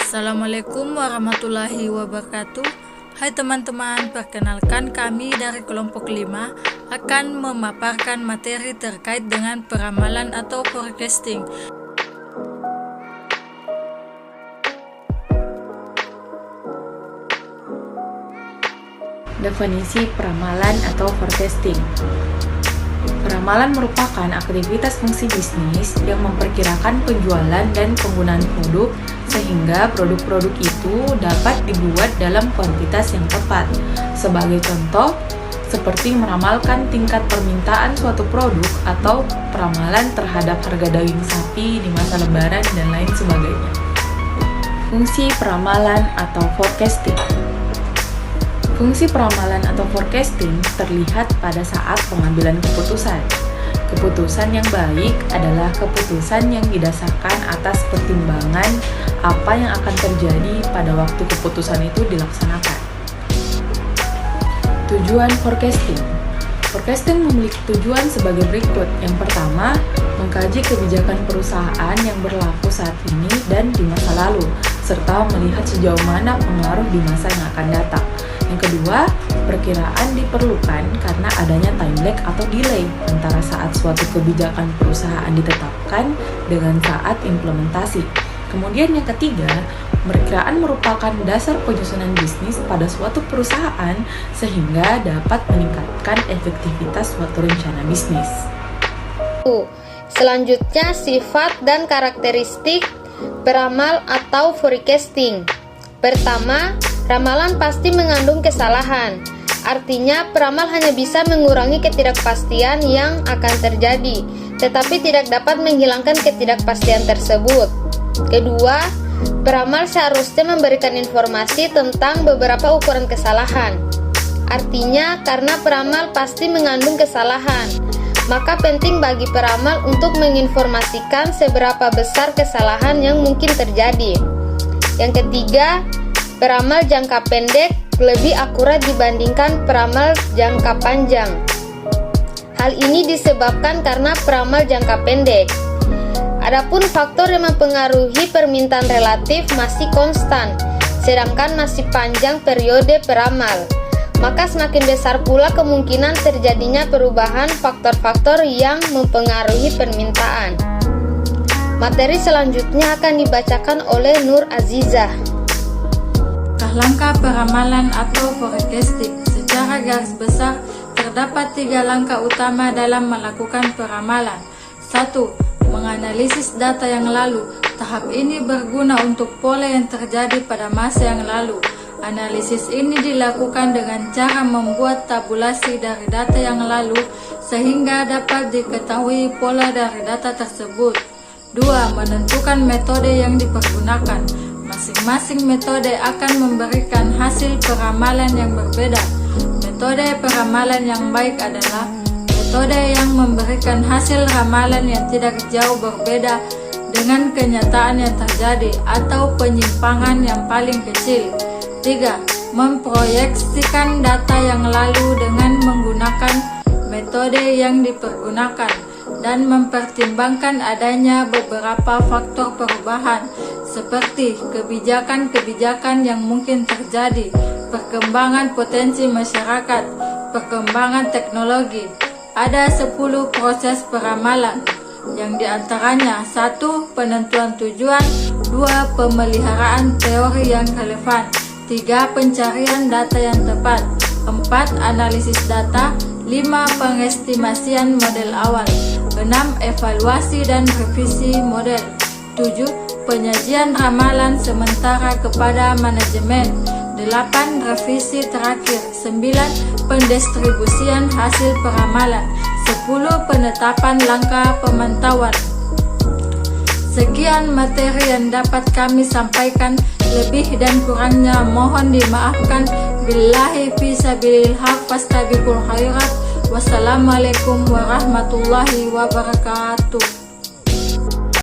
Assalamualaikum warahmatullahi wabarakatuh. Hai teman-teman, perkenalkan kami dari kelompok 5 akan memaparkan materi terkait dengan peramalan atau forecasting. Definisi peramalan atau forecasting. Peramalan merupakan aktivitas fungsi bisnis yang memperkirakan penjualan dan penggunaan produk sehingga produk-produk itu dapat dibuat dalam kuantitas yang tepat. Sebagai contoh, seperti meramalkan tingkat permintaan suatu produk atau peramalan terhadap harga daging sapi di masa lebaran dan lain sebagainya. Fungsi peramalan atau forecasting. Fungsi peramalan atau forecasting terlihat pada saat pengambilan keputusan. Keputusan yang baik adalah keputusan yang didasarkan atas pertimbangan apa yang akan terjadi pada waktu keputusan itu dilaksanakan. Tujuan forecasting. Forecasting memiliki tujuan sebagai berikut. Yang pertama, mengkaji kebijakan perusahaan yang berlaku saat ini dan di masa lalu, serta melihat sejauh mana pengaruh di masa yang akan datang. Yang kedua, perkiraan diperlukan karena adanya time lag atau delay antara saat suatu kebijakan perusahaan ditetapkan dengan saat implementasi. Kemudian yang ketiga, perkiraan merupakan dasar penyusunan bisnis pada suatu perusahaan sehingga dapat meningkatkan efektivitas suatu rencana bisnis. Selanjutnya, sifat dan karakteristik peramal atau forecasting. Pertama, ramalan pasti mengandung kesalahan. Artinya, peramal hanya bisa mengurangi ketidakpastian yang akan terjadi, tetapi tidak dapat menghilangkan ketidakpastian tersebut. Kedua, peramal seharusnya memberikan informasi tentang beberapa ukuran kesalahan. Artinya, karena peramal pasti mengandung kesalahan, maka penting bagi peramal untuk menginformasikan seberapa besar kesalahan yang mungkin terjadi. Yang ketiga, peramal jangka pendek lebih akurat dibandingkan peramal jangka panjang. Hal ini disebabkan karena peramal jangka pendek. Adapun faktor yang mempengaruhi permintaan relatif masih konstan, sedangkan masih panjang periode peramal. Maka semakin besar pula kemungkinan terjadinya perubahan faktor-faktor yang mempengaruhi permintaan. Materi selanjutnya akan dibacakan oleh Nur Azizah. Langkah peramalan atau forecasting. Secara garis besar, terdapat 3 langkah utama dalam melakukan peramalan. 1. Menganalisis data yang lalu. Tahap ini berguna untuk pola yang terjadi pada masa yang lalu. Analisis ini dilakukan dengan cara membuat tabulasi dari data yang lalu sehingga dapat diketahui pola dari data tersebut. 2. Menentukan metode yang dipergunakan. Masing-masing metode akan memberikan hasil peramalan yang berbeda. Metode peramalan yang baik adalah metode yang memberikan hasil ramalan yang tidak jauh berbeda dengan kenyataan yang terjadi atau penyimpangan yang paling kecil. 3. Memproyeksikan data yang lalu dengan menggunakan metode yang dipergunakan dan mempertimbangkan adanya beberapa faktor perubahan seperti kebijakan-kebijakan yang mungkin terjadi, perkembangan potensi masyarakat, perkembangan teknologi. Ada 10 proses peramalan, yang diantaranya 1. Penentuan tujuan, 2. Pemeliharaan teori yang relevan, 3. Pencarian data yang tepat, 4. Analisis data, 5. Pengestimasian model awal, 6. Evaluasi dan revisi model, 7. Penyajian ramalan sementara kepada manajemen, 8. Revisi terakhir, 9. Pendistribusian hasil peramalan, 10. Penetapan langkah pemantauan. Sekian materi yang dapat kami sampaikan, lebih dan kurangnya mohon dimaafkan. Billahi fi sabilil haq fastabiqul khairat. Wassalamualaikum warahmatullahi wabarakatuh.